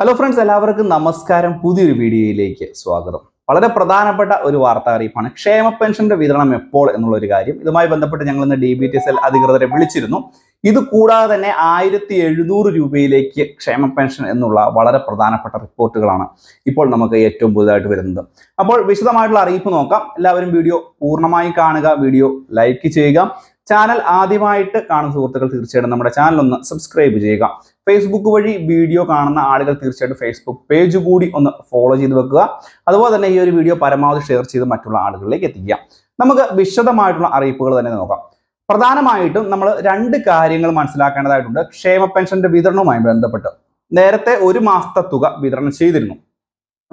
Hello friends, എല്ലാവർക്കും നമസ്കാരം. പുതിയൊരു വീഡിയോയിലേക്ക് സ്വാഗതം. വളരെ പ്രധാനപ്പെട്ട ഒരു വാർത്താ അറിയിപ്പാണ്. ക്ഷേമ പെൻഷന്റെ വിതരണം എപ്പോൾ എന്നുള്ള ഒരു കാര്യം. ഇതുമായി ബന്ധപ്പെട്ട് ഞങ്ങൾ ഇന്ന് DBTSL അധികൃതരെ വിളിച്ചിരുന്നു. ഇത് കൂടാതെ തന്നെ 1700 രൂപയിലേക്ക് ക്ഷേമ പെൻഷൻ എന്നുള്ള വളരെ പ്രധാനപ്പെട്ട റിപ്പോർട്ടുകളാണ് ഇപ്പോൾ നമുക്ക് ഏറ്റവും പുതുതായിട്ട് വരുന്നത്. അപ്പോൾ വിശദമായിട്ടുള്ള അറിയിപ്പ് നോക്കാം. എല്ലാവരും വീഡിയോ പൂർണ്ണമായി കാണുക, വീഡിയോ ലൈക്ക് ചെയ്യുക. ചാനൽ ആദ്യമായിട്ട് കാണുന്ന സുഹൃത്തുക്കൾ തീർച്ചയായിട്ടും നമ്മുടെ ചാനൽ ഒന്ന് സബ്സ്ക്രൈബ് ചെയ്യുക. ഫേസ്ബുക്ക് വഴി വീഡിയോ കാണുന്ന ആളുകൾ തീർച്ചയായിട്ടും ഫേസ്ബുക്ക് പേജ് കൂടി ഒന്ന് ഫോളോ ചെയ്ത് വെക്കുക. അതുപോലെ തന്നെ ഈ ഒരു വീഡിയോ പരമാവധി ഷെയർ ചെയ്ത് മറ്റുള്ള ആളുകളിലേക്ക് എത്തിക്കുക. നമുക്ക് വിശദമായിട്ടുള്ള അറിയിപ്പുകൾ തന്നെ നോക്കാം. പ്രധാനമായിട്ടും നമ്മൾ രണ്ട് കാര്യങ്ങൾ മനസ്സിലാക്കേണ്ടതായിട്ടുണ്ട്. ക്ഷേമ പെൻഷന്റെ വിതരണവുമായി ബന്ധപ്പെട്ട് നേരത്തെ ഒരു മാസത്തെ തുക വിതരണം ചെയ്തിരുന്നു.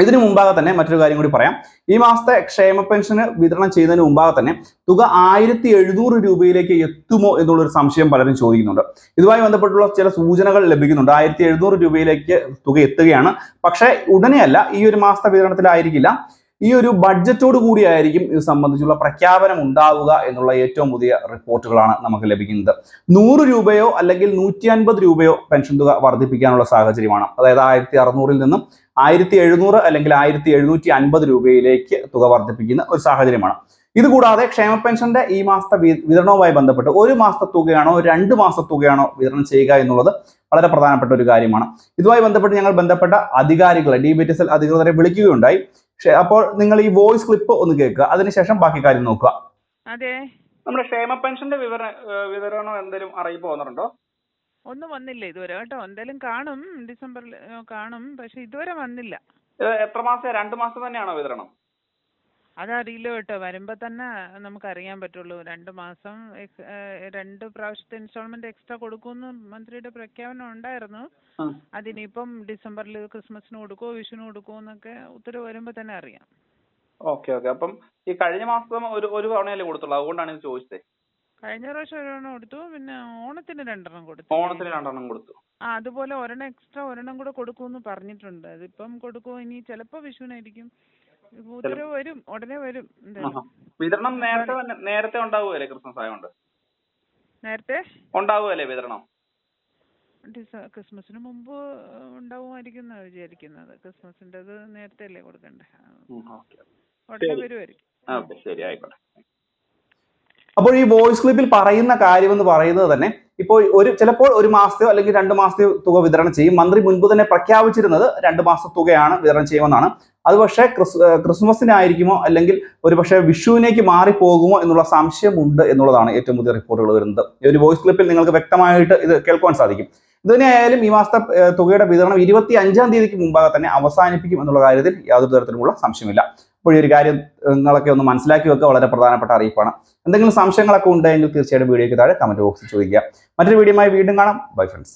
ഇതിനു മുമ്പാകെ തന്നെ മറ്റൊരു കാര്യം കൂടി പറയാം. ഈ മാസത്തെ ക്ഷേമ പെൻഷന് വിതരണം ചെയ്യുന്നതിന് മുമ്പാകെ തന്നെ തുക 1700 രൂപയിലേക്ക് എത്തുമോ എന്നുള്ളൊരു സംശയം പലരും ചോദിക്കുന്നുണ്ട്. ഇതുമായി ബന്ധപ്പെട്ടുള്ള ചില സൂചനകൾ ലഭിക്കുന്നുണ്ട്. 1700 രൂപയിലേക്ക് തുക എത്തുകയാണ്. പക്ഷേ ഉടനെയല്ല, ഈ ഒരു മാസത്തെ വിതരണത്തിലായിരിക്കില്ല. ഈ ഒരു ബഡ്ജറ്റോട് കൂടിയായിരിക്കും ഇത് സംബന്ധിച്ചുള്ള പ്രഖ്യാപനം ഉണ്ടാവുക എന്നുള്ള ഏറ്റവും പുതിയ റിപ്പോർട്ടുകളാണ് നമുക്ക് ലഭിക്കുന്നത്. 100 രൂപയോ അല്ലെങ്കിൽ 150 രൂപയോ പെൻഷൻ തുക വർദ്ധിപ്പിക്കാനുള്ള സാഹചര്യമാണ്. അതായത് 1600-ൽ നിന്നും 1700 അല്ലെങ്കിൽ 1750 രൂപയിലേക്ക് തുക വർദ്ധിപ്പിക്കുന്ന ഒരു സാഹചര്യമാണ്. ഇതുകൂടാതെ ക്ഷേമ പെൻഷന്റെ ഈ മാസത്തെ വിതരണവുമായി ബന്ധപ്പെട്ട് ഒരു മാസത്തെ തുകയാണോ 2 മാസത്തെ തുകയാണോ വിതരണം ചെയ്യുക എന്നുള്ളത് വളരെ പ്രധാനപ്പെട്ട ഒരു കാര്യമാണ്. ഇതുമായി ബന്ധപ്പെട്ട് ഞങ്ങൾ ബന്ധപ്പെട്ട അധികാരികളെ DBTSL അധികൃതരെ വിളിക്കുകയുണ്ടായി. അപ്പോൾ നിങ്ങൾ ഈ വോയിസ് ക്ലിപ്പ് ഒന്ന് കേൾക്കുക, അതിനുശേഷം ബാക്കി കാര്യം നോക്കുക. അതെ, നമ്മുടെ ക്ഷേമ പെൻഷന്റെ വിതരണം എന്തെങ്കിലും അറിയിപ്പ് വന്നിട്ടുണ്ടോ? ഒന്നും വന്നില്ല ഇതുവരെ കേട്ടോ. എന്തായാലും കാണും, ഡിസംബറിൽ കാണും, പക്ഷെ ഇതുവരെ വന്നില്ല. എത്ര മാസം? 2 മാസം തന്നെയാണോ വിതരണം? അതറിയില്ല കേട്ടോ. വരുമ്പോ തന്നെ നമുക്ക് അറിയാൻ പറ്റുള്ളൂ. 2 മാസം 2 പ്രാവശ്യത്തെ ഇൻസ്റ്റാൾമെന്റ് എക്സ്ട്രാ കൊടുക്കുമെന്ന് മന്ത്രിയുടെ പ്രഖ്യാപനം ഉണ്ടായിരുന്നു. അതിനിപ്പം ഡിസംബറിൽ ക്രിസ്മസിന് കൊടുക്കുമോ വിഷുവിന് കൊടുക്കുമോ എന്നൊക്കെ ഉത്തരവ് വരുമ്പോ തന്നെ അറിയാം. ഓക്കെ. അപ്പം ഈ കഴിഞ്ഞ മാസം ഒരു തവണയല്ലേ കൊടുത്തുള്ളൂ, അതുകൊണ്ടാണ് ഇത് ചോദിച്ചത്. കഴിഞ്ഞ പ്രാവശ്യം 1 കൊടുത്തു, പിന്നെ ഓണത്തിന് 2 കൊടുത്തു. ഓണത്തിന് 2 കൊടുത്തു. അതുപോലെ ഒരെണ്ണം കൂടെ കൊടുക്കുമെന്ന് പറഞ്ഞിട്ടുണ്ട്. അതിപ്പം കൊടുക്കുമോ ഇനി? ചിലപ്പോ വിഷുവിനായിരിക്കും. ഉത്തരവ് വരും, ഉടനെ വരും. വിതരണം നേരത്തെ ഉണ്ടാവുകയല്ലേ? ക്രിസ്മസ് ആയതുകൊണ്ട് നേരത്തെ ഉണ്ടാവുകയല്ലേ വിതരണം? ക്രിസ്മസിന് മുമ്പ് ഉണ്ടാവുമായിരിക്കും എന്നാണ് വിചാരിക്കുന്നത്. ക്രിസ്മസിൻ്റെത് നേരത്തെ അല്ലേ കൊടുക്കണ്ടേ? ഉടനെ വരുമായിരിക്കും. ശരി, ആയിക്കോട്ടെ. അപ്പോൾ ഈ വോയിസ് ക്ലിപ്പിൽ പറയുന്ന കാര്യം എന്ന് പറയുന്നത് തന്നെ ഇപ്പോൾ ചിലപ്പോൾ 1 മാസത്തെയോ അല്ലെങ്കിൽ 2 മാസത്തെയോ തുക വിതരണം ചെയ്യും. മന്ത്രി മുൻപ് തന്നെ പ്രഖ്യാപിച്ചിരുന്നത് 2 മാസത്തെ തുകയാണ് വിതരണം ചെയ്യുമെന്നാണ്. അത് പക്ഷേ ക്രിസ്മസിനായിരിക്കുമോ അല്ലെങ്കിൽ ഒരു പക്ഷേ വിഷുവിനേക്ക് മാറിപ്പോകുമോ എന്നുള്ള സംശയമുണ്ട് എന്നുള്ളതാണ് ഏറ്റവും പുതിയ റിപ്പോർട്ടുകൾ വരുന്നത്. ഈ ഒരു വോയിസ് ക്ലിപ്പിൽ നിങ്ങൾക്ക് വ്യക്തമായിട്ട് ഇത് കേൾക്കുവാൻ സാധിക്കും. ഇതിനായാലും ഈ മാസത്തെ തുകയുടെ വിതരണം 25-ാം തീയതിക്ക് മുമ്പാകെ തന്നെ അവസാനിപ്പിക്കും എന്നുള്ള കാര്യത്തിൽ യാതൊരു തരത്തിലുമുള്ള സംശയമില്ല. അപ്പോൾ ഈ ഒരു കാര്യം നിങ്ങളൊക്കെ ഒന്ന് മനസ്സിലാക്കി വെക്കുക. വളരെ പ്രധാനപ്പെട്ട അറിയിപ്പാണ്. എന്തെങ്കിലും സംശയങ്ങളൊക്കെ ഉണ്ടെങ്കിൽ തീർച്ചയായിട്ടും വീഡിയോയ്ക്ക് താഴെ കമന്റ് ബോക്സിൽ ചോദിക്കുക. മറ്റൊരു വീഡിയോയുമായി വീണ്ടും കാണാം. Bye friends.